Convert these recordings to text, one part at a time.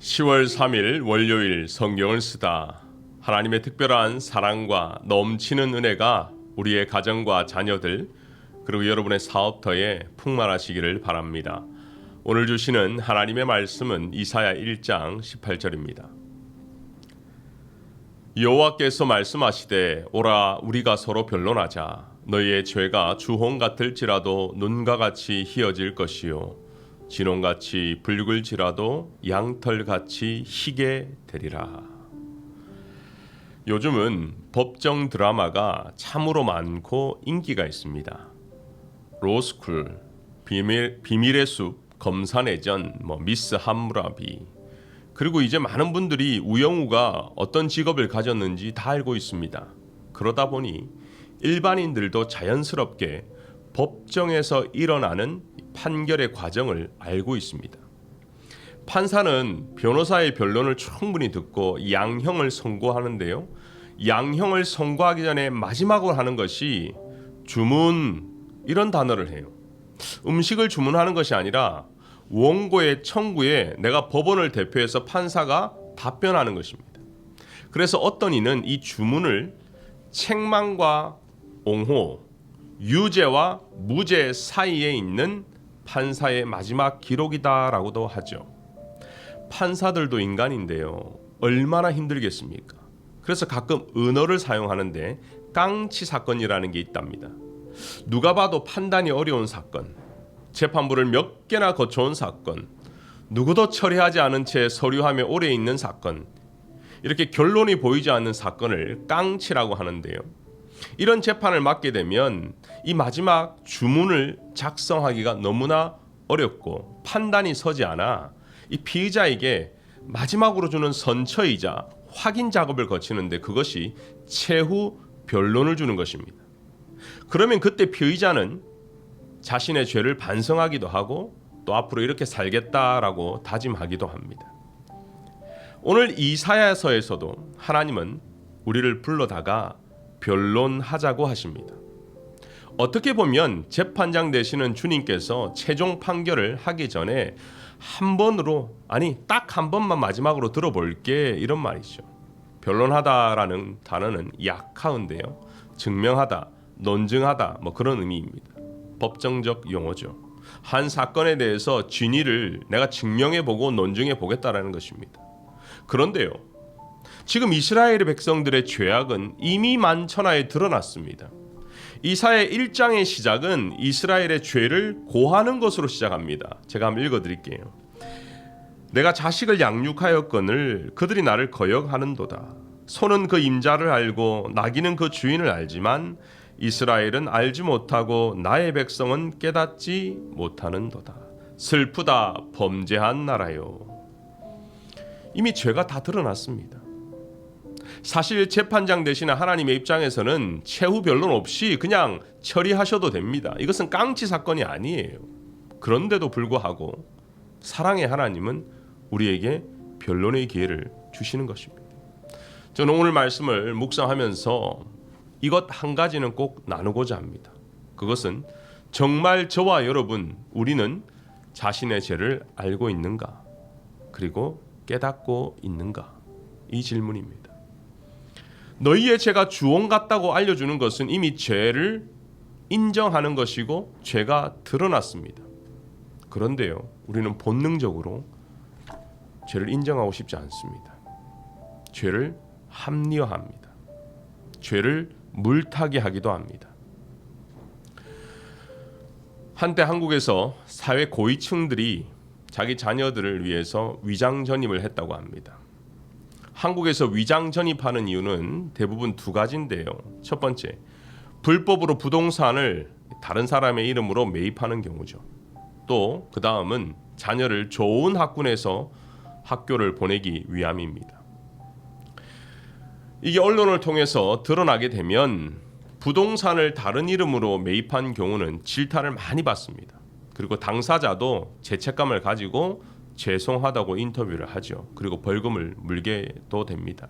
10월 3일 월요일 성경을 쓰다. 하나님의 특별한 사랑과 넘치는 은혜가 우리의 가정과 자녀들 그리고 여러분의 사업터에 풍만하시기를 바랍니다. 오늘 주시는 하나님의 말씀은 이사야 1장 18절입니다. 여호와께서 말씀하시되 오라 우리가 서로 변론하자. 너희의 죄가 주홍 같을지라도 눈과 같이 희어질 것이요 진홍같이 붉을지라도 양털같이 희게 되리라. 요즘은 법정 드라마가 참으로 많고 인기가 있습니다. 로스쿨, 비밀의 숲, 검사내전, 미스 함무라비. 그리고 이제 많은 분들이 우영우가 어떤 직업을 가졌는지 다 알고 있습니다. 그러다 보니 일반인들도 자연스럽게 법정에서 일어나는 판결의 과정을 알고 있습니다. 판사는 변호사의 변론을 충분히 듣고 양형을 선고하는데요. 양형을 선고하기 전에 마지막으로 하는 것이 주문, 이런 단어를 해요. 음식을 주문하는 것이 아니라 원고의 청구에 내가 법원을 대표해서 판사가 답변하는 것입니다. 그래서 어떤 이는 이 주문을 책망과 옹호, 유죄와 무죄 사이에 있는 판사의 마지막 기록이다라고도 하죠. 판사들도 인간인데요. 얼마나 힘들겠습니까? 그래서 가끔 은어를 사용하는데 깡치 사건이라는 게 있답니다. 누가 봐도 판단이 어려운 사건, 재판부를 몇 개나 거쳐온 사건, 누구도 처리하지 않은 채 서류함에 오래 있는 사건, 이렇게 결론이 보이지 않는 사건을 깡치라고 하는데요. 이런 재판을 맡게 되면 이 마지막 주문을 작성하기가 너무나 어렵고 판단이 서지 않아 이 피의자에게 마지막으로 주는 선처이자 확인 작업을 거치는데 그것이 최후 변론을 주는 것입니다. 그러면 그때 피의자는 자신의 죄를 반성하기도 하고 또 앞으로 이렇게 살겠다라고 다짐하기도 합니다. 오늘 이사야서에서도 하나님은 우리를 불러다가 변론하자고 하십니다. 어떻게 보면 재판장 되시는 주님께서 최종 판결을 하기 전에 한 번으로, 딱 한 번만 마지막으로 들어볼게, 이런 말이죠. 변론하다라는 단어는 약하운데요. 증명하다, 논증하다, 그런 의미입니다. 법정적 용어죠. 한 사건에 대해서 진위를 내가 증명해보고 논증해보겠다라는 것입니다. 그런데요, 지금 이스라엘의 백성들의 죄악은 이미 만천하에 드러났습니다. 이사야 1장의 시작은 이스라엘의 죄를 고하는 것으로 시작합니다. 제가 한번 읽어드릴게요. 내가 자식을 양육하였거늘 그들이 나를 거역하는도다. 소는 그 임자를 알고 나귀는 그 주인을 알지만 이스라엘은 알지 못하고 나의 백성은 깨닫지 못하는도다. 슬프다 범죄한 나라요. 이미 죄가 다 드러났습니다. 사실 재판장 되시는 하나님의 입장에서는 최후 변론 없이 그냥 처리하셔도 됩니다. 이것은 깡치 사건이 아니에요. 그런데도 불구하고 사랑의 하나님은 우리에게 변론의 기회를 주시는 것입니다. 저는 오늘 말씀을 묵상하면서 이것 한 가지는 꼭 나누고자 합니다. 그것은 정말 저와 여러분, 우리는 자신의 죄를 알고 있는가? 그리고 깨닫고 있는가? 이 질문입니다. 너희의 죄가 주홍 같다고 알려주는 것은 이미 죄를 인정하는 것이고 죄가 드러났습니다. 그런데요, 우리는 본능적으로 죄를 인정하고 싶지 않습니다. 죄를 합리화합니다. 죄를 물타기 하기도 합니다. 한때 한국에서 사회 고위층들이 자기 자녀들을 위해서 위장 전입을 했다고 합니다. 한국에서 위장 전입하는 이유는 대부분 두 가지인데요. 첫 번째, 불법으로 부동산을 다른 사람의 이름으로 매입하는 경우죠. 또 그 다음은 자녀를 좋은 학군에서 학교를 보내기 위함입니다. 이게 언론을 통해서 드러나게 되면 부동산을 다른 이름으로 매입한 경우는 질타를 많이 받습니다. 그리고 당사자도 죄책감을 가지고 죄송하다고 인터뷰를 하죠. 그리고 벌금을 물게도 됩니다.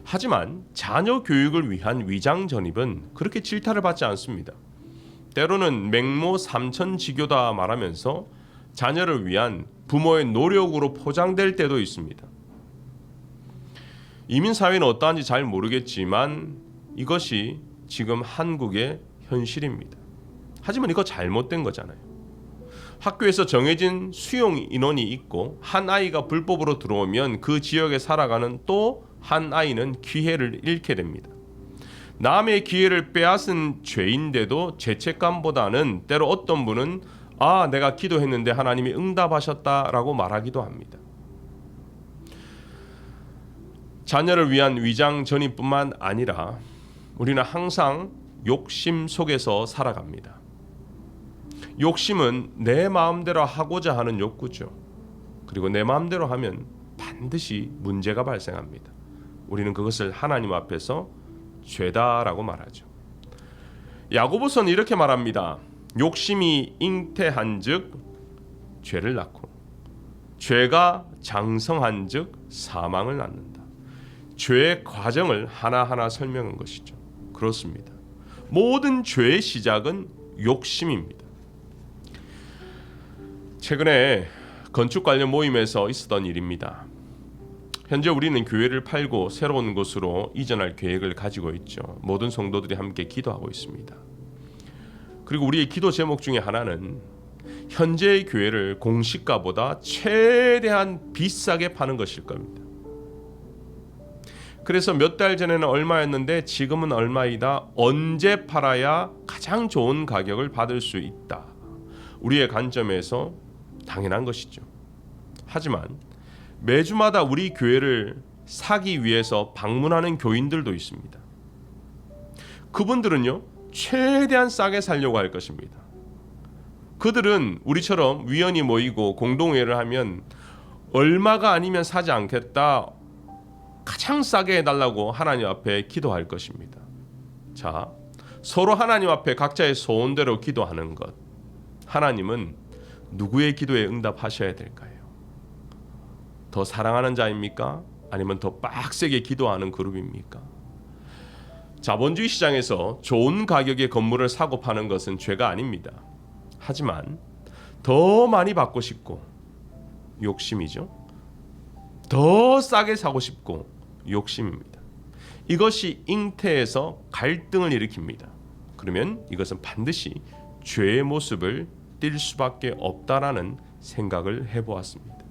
하지만 자녀 교육을 위한 위장 전입은 그렇게 질타를 받지 않습니다. 때로는 맹모 삼천지교다 말하면서 자녀를 위한 부모의 노력으로 포장될 때도 있습니다. 이민 사회는 어떠한지 잘 모르겠지만 이것이 지금 한국의 현실입니다. 하지만 이거 잘못된 거잖아요. 학교에서 정해진 수용 인원이 있고 한 아이가 불법으로 들어오면 그 지역에 살아가는 또 한 아이는 기회를 잃게 됩니다. 남의 기회를 빼앗은 죄인데도 죄책감보다는 때로 어떤 분은 내가 기도했는데 하나님이 응답하셨다라고 말하기도 합니다. 자녀를 위한 위장 전입뿐만 아니라 우리는 항상 욕심 속에서 살아갑니다. 욕심은 내 마음대로 하고자 하는 욕구죠. 그리고 내 마음대로 하면 반드시 문제가 발생합니다. 우리는 그것을 하나님 앞에서 죄다라고 말하죠. 야고보서는 이렇게 말합니다. 욕심이 잉태한즉 죄를 낳고 죄가 장성한즉 사망을 낳는다. 죄의 과정을 하나하나 설명한 것이죠. 그렇습니다. 모든 죄의 시작은 욕심입니다. 최근에 건축 관련 모임에서 있었던 일입니다. 현재 우리는 교회를 팔고 새로운 곳으로 이전할 계획을 가지고 있죠. 모든 성도들이 함께 기도하고 있습니다. 그리고 우리의 기도 제목 중에 하나는 현재의 교회를 공시가보다 최대한 비싸게 파는 것일 겁니다. 그래서 몇 달 전에는 얼마였는데 지금은 얼마이다. 언제 팔아야 가장 좋은 가격을 받을 수 있다. 우리의 관점에서 당연한 것이죠. 하지만 매주마다 우리 교회를 사기 위해서 방문하는 교인들도 있습니다. 그분들은요, 최대한 싸게 살려고 할 것입니다. 그들은 우리처럼 위원이 모이고 공동회의를 하면 얼마가 아니면 사지 않겠다, 가장 싸게 해달라고 하나님 앞에 기도할 것입니다. 자, 서로 하나님 앞에 각자의 소원대로 기도하는 것, 하나님은 누구의 기도에 응답하셔야 될까요? 더 사랑하는 자입니까? 아니면 더 빡세게 기도하는 그룹입니까? 자본주의 시장에서 좋은 가격의 건물을 사고 파는 것은 죄가 아닙니다. 하지만 더 많이 받고 싶고 욕심이죠. 더 싸게 사고 싶고 욕심입니다. 이것이 잉태에서 갈등을 일으킵니다. 그러면 이것은 반드시 죄의 모습을 띌 수밖에 없다라는 생각을 해보았습니다.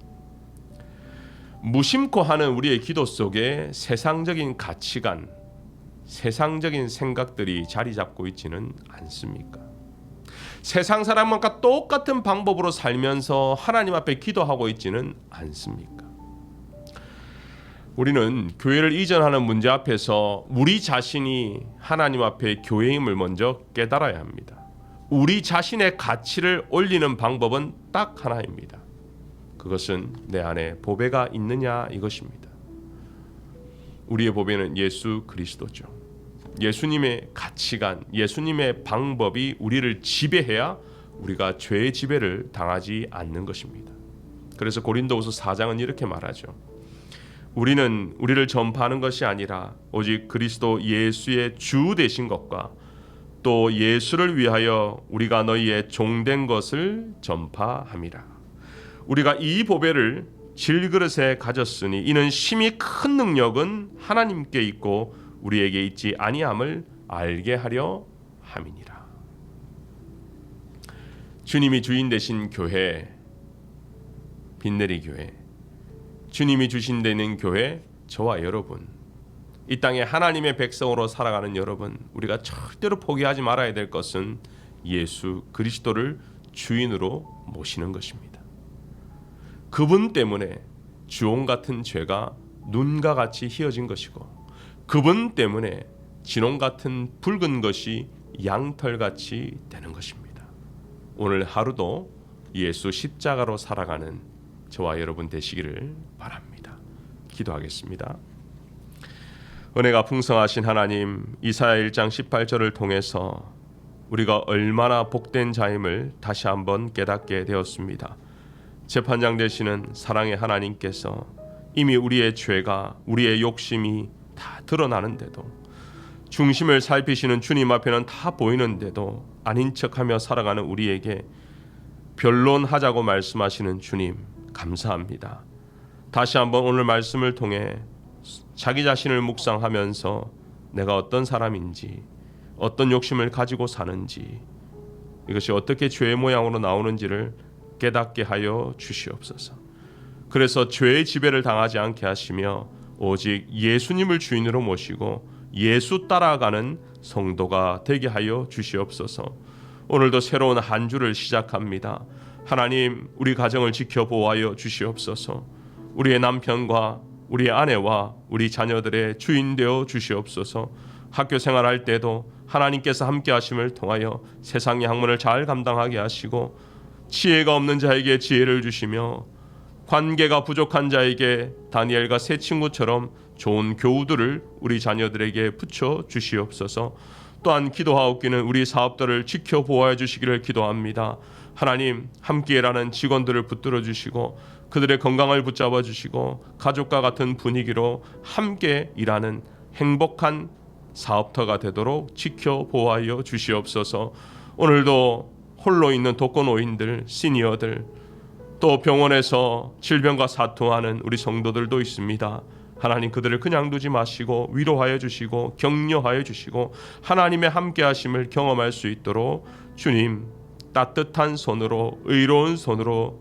무심코 하는 우리의 기도 속에 세상적인 가치관, 세상적인 생각들이 자리 잡고 있지는 않습니까? 세상 사람과 똑같은 방법으로 살면서 하나님 앞에 기도하고 있지는 않습니까? 우리는 교회를 이전하는 문제 앞에서 우리 자신이 하나님 앞에 교회임을 먼저 깨달아야 합니다. 우리 자신의 가치를 올리는 방법은 딱 하나입니다. 그것은 내 안에 보배가 있느냐 이것입니다. 우리의 보배는 예수 그리스도죠. 예수님의 가치관, 예수님의 방법이 우리를 지배해야 우리가 죄의 지배를 당하지 않는 것입니다. 그래서 고린도후서 4장은 이렇게 말하죠. 우리는 우리를 전파하는 것이 아니라 오직 그리스도 예수의 주 되신 것과 또 예수를 위하여 우리가 너희의 종된 것을 전파함이라. 우리가 이 보배를 질그릇에 가졌으니 이는 심히 큰 능력은 하나님께 있고 우리에게 있지 아니함을 알게 하려 함이니라. 주님이 주인 되신 교회, 빈내리 교회, 주님이 주신 되는 교회, 저와 여러분, 이 땅에 하나님의 백성으로 살아가는 여러분, 우리가 절대로 포기하지 말아야 될 것은 예수 그리스도를 주인으로 모시는 것입니다. 그분 때문에 주홍 같은 죄가 눈과 같이 희어진 것이고 그분 때문에 진홍 같은 붉은 것이 양털같이 되는 것입니다. 오늘 하루도 예수 십자가로 살아가는 저와 여러분 되시기를 바랍니다. 기도하겠습니다. 은혜가 풍성하신 하나님, 이사야 1장 18절을 통해서 우리가 얼마나 복된 자임을 다시 한번 깨닫게 되었습니다. 재판장 되시는 사랑의 하나님께서 이미 우리의 죄가, 우리의 욕심이 다 드러나는데도, 중심을 살피시는 주님 앞에는 다 보이는데도 아닌 척하며 살아가는 우리에게 변론하자고 말씀하시는 주님, 감사합니다. 다시 한번 오늘 말씀을 통해 자기 자신을 묵상하면서 내가 어떤 사람인지, 어떤 욕심을 가지고 사는지, 이것이 어떻게 죄의 모양으로 나오는지를 깨닫게 하여 주시옵소서. 그래서 죄의 지배를 당하지 않게 하시며 오직 예수님을 주인으로 모시고 예수 따라가는 성도가 되게 하여 주시옵소서. 오늘도 새로운 한 주를 시작합니다. 하나님, 우리 가정을 지켜보아여 주시옵소서. 우리의 남편과 우리의 아내와 우리 자녀들의 주인 되어 주시옵소서. 학교 생활할 때도 하나님께서 함께 하심을 통하여 세상의 학문을 잘 감당하게 하시고 지혜가 없는 자에게 지혜를 주시며 관계가 부족한 자에게 다니엘과 세 친구처럼 좋은 교우들을 우리 자녀들에게 붙여 주시옵소서. 또한 기도하옵기는 우리 사업들을 지켜보아 주시기를 기도합니다. 하나님, 함께 일하는 직원들을 붙들어 주시고 그들의 건강을 붙잡아 주시고 가족과 같은 분위기로 함께 일하는 행복한 사업터가 되도록 지켜보아 주시옵소서. 오늘도 홀로 있는 독거노인들, 시니어들, 또 병원에서 질병과 사투하는 우리 성도들도 있습니다. 하나님, 그들을 그냥 두지 마시고 위로하여 주시고 격려하여 주시고 하나님의 함께 하심을 경험할 수 있도록 주님 따뜻한 손으로, 의로운 손으로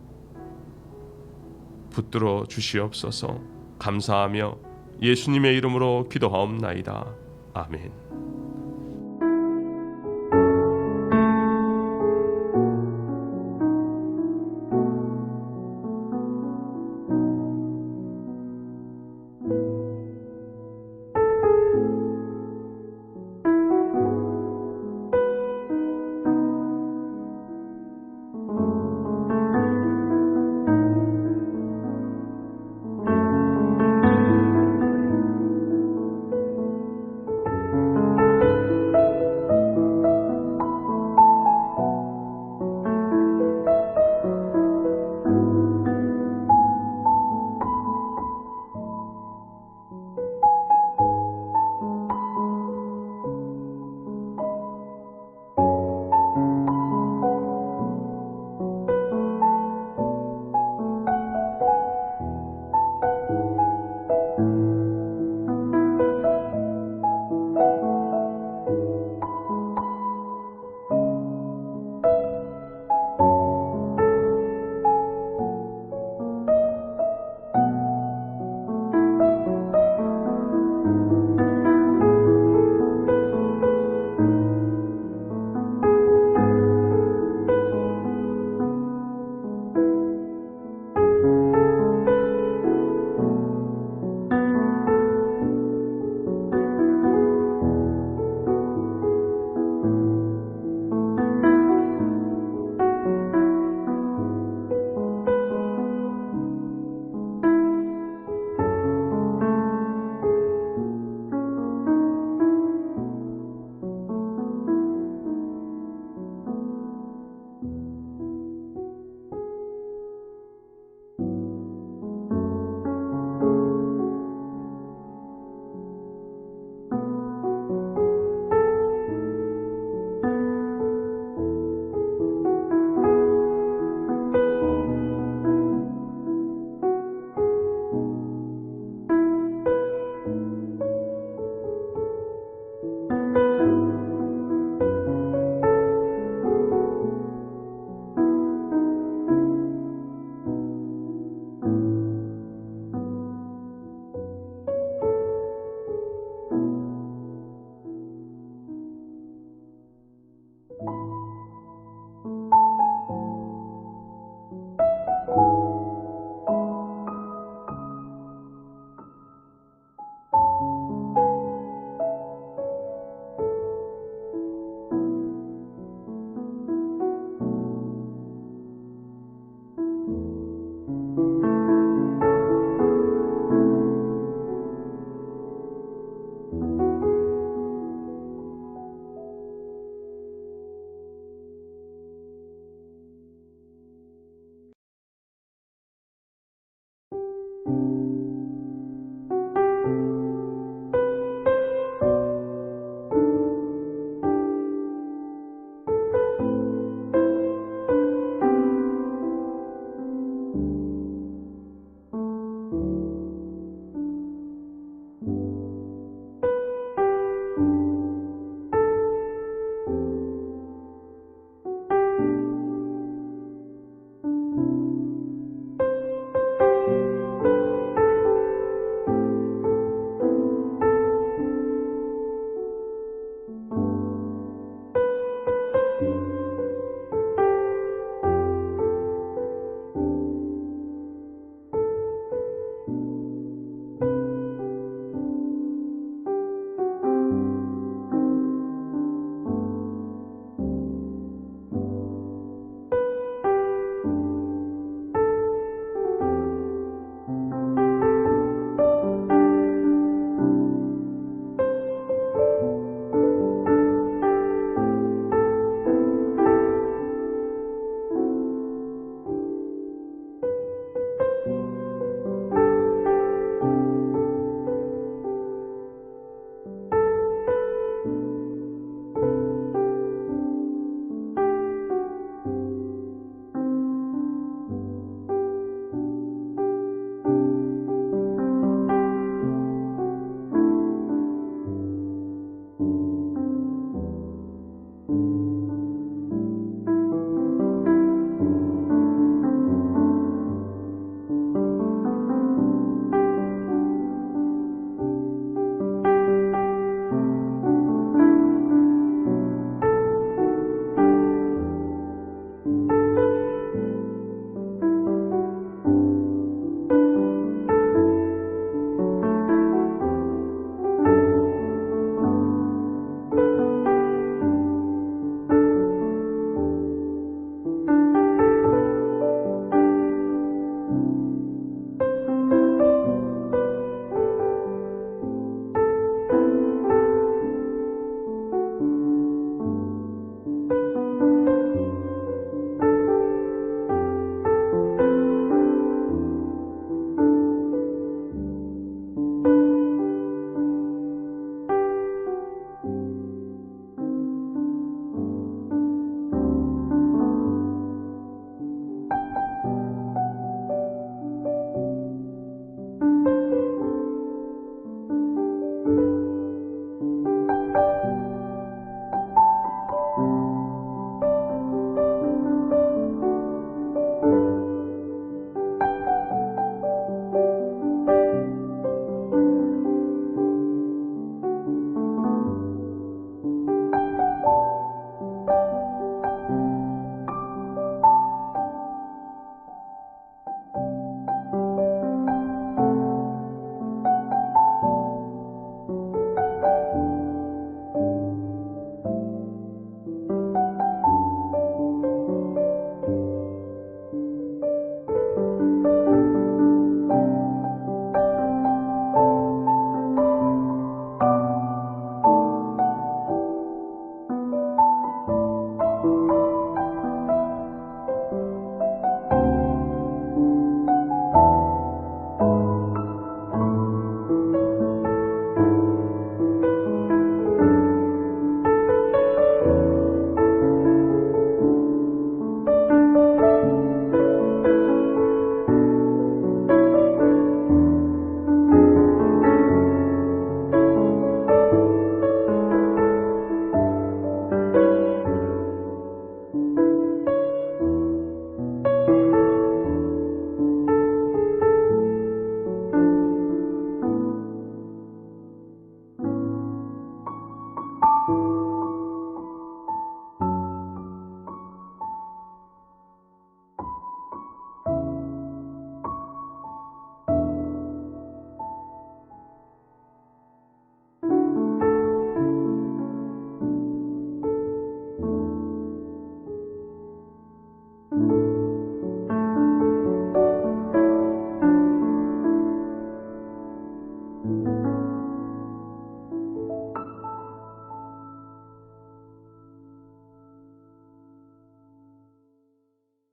붙들어 주시옵소서. 감사하며 예수님의 이름으로 기도하옵나이다. 아멘.